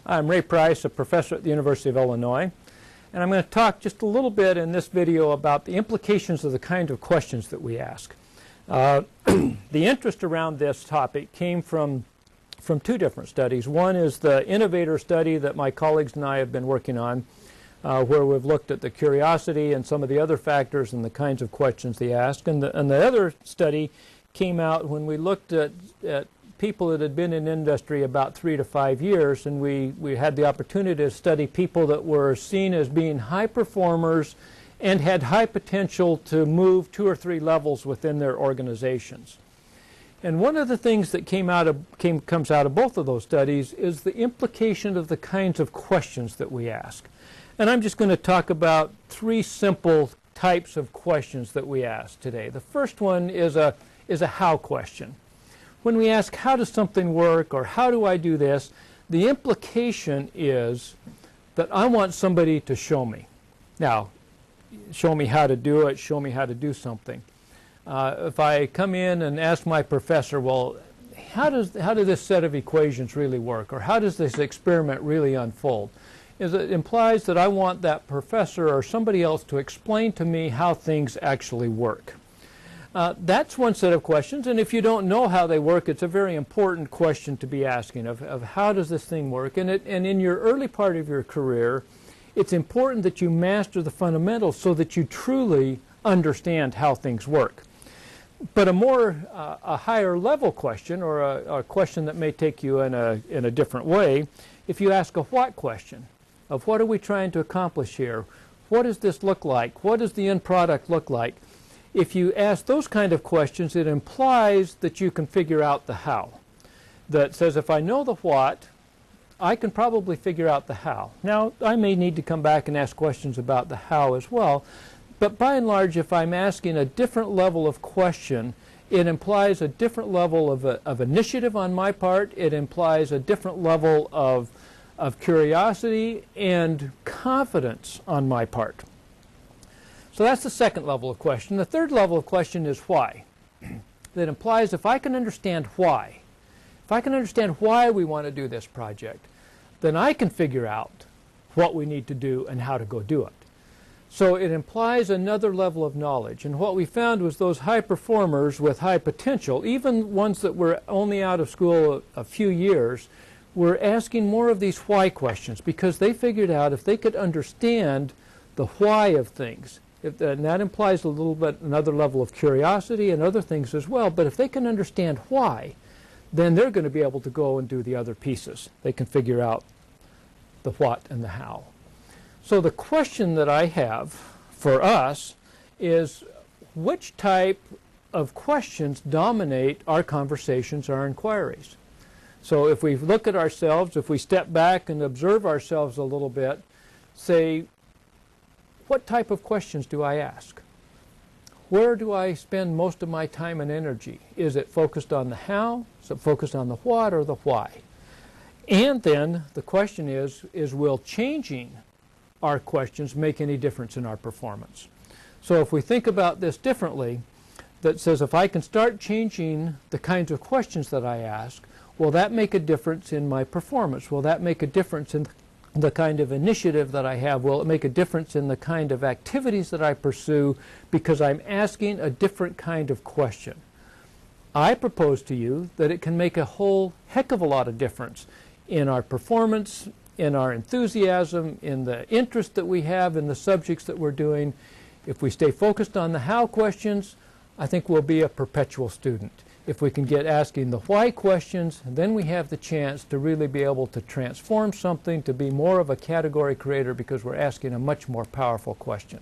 I'm Ray Price, a professor at the University of Illinois, and I'm going to talk just a little bit in this video about the implications of the kind of questions that we ask. The interest around this topic came from two different studies. One is the Innovator study that my colleagues and I have been working on, where we've looked at the curiosity and some of the other factors and the kinds of questions they ask. And the other study came out when we looked at people that had been in industry about 3 to 5 years, and we had the opportunity to study people that were seen as being high performers and had high potential to move 2 or 3 levels within their organizations. And one of the things that comes out of both of those studies is the implication of the kinds of questions that we ask. And I'm just going to talk about 3 simple types of questions that we ask today. The first one is a how question. When we ask, how does something work, or how do I do this, the implication is that I want somebody to show me. Now, show me how to do it, show me how to do something. If I come in and ask my professor, well, how does this set of equations really work, or how does this experiment really unfold? It implies that I want that professor or somebody else to explain to me how things actually work. That's one set of questions, and if you don't know how they work, it's a very important question to be asking of how does this thing work. And in your early part of your career, it's important that you master the fundamentals so that you truly understand how things work. But a higher level question, or a question that may take you in a different way, if you ask a what question, of what are we trying to accomplish here? What does this look like? What does the end product look like? If you ask those kind of questions, it implies that you can figure out the how. That says, if I know the what, I can probably figure out the how. Now, I may need to come back and ask questions about the how as well, but by and large, if I'm asking a different level of question, it implies a different level of initiative on my part. It implies a different level of curiosity and confidence on my part. So that's the second level of question. The third level of question is why. That implies if I can understand why, if I can understand why we want to do this project, then I can figure out what we need to do and how to go do it. So it implies another level of knowledge. And what we found was those high performers with high potential, even ones that were only out of school a few years, were asking more of these why questions, because they figured out if they could understand the why of things, and that implies a little bit another level of curiosity and other things as well. But if they can understand why, then they're going to be able to go and do the other pieces. They can figure out the what and the how. So the question that I have for us is, which type of questions dominate our conversations, our inquiries? So if we look at ourselves, if we step back and observe ourselves a little bit, say, what type of questions do I ask? Where do I spend most of my time and energy? Is it focused on the how? Is it focused on the what or the why? And then the question is will changing our questions make any difference in our performance? So if we think about this differently, that says if I can start changing the kinds of questions that I ask, will that make a difference in my performance? Will that make a difference in the kind of initiative that I have? Will it make a difference in the kind of activities that I pursue because I'm asking a different kind of question? I propose to you that it can make a whole heck of a lot of difference in our performance, in our enthusiasm, in the interest that we have in the subjects that we're doing. If we stay focused on the how questions, I think we'll be a perpetual student. If we can get asking the why questions, then we have the chance to really be able to transform something, to be more of a category creator, because we're asking a much more powerful question.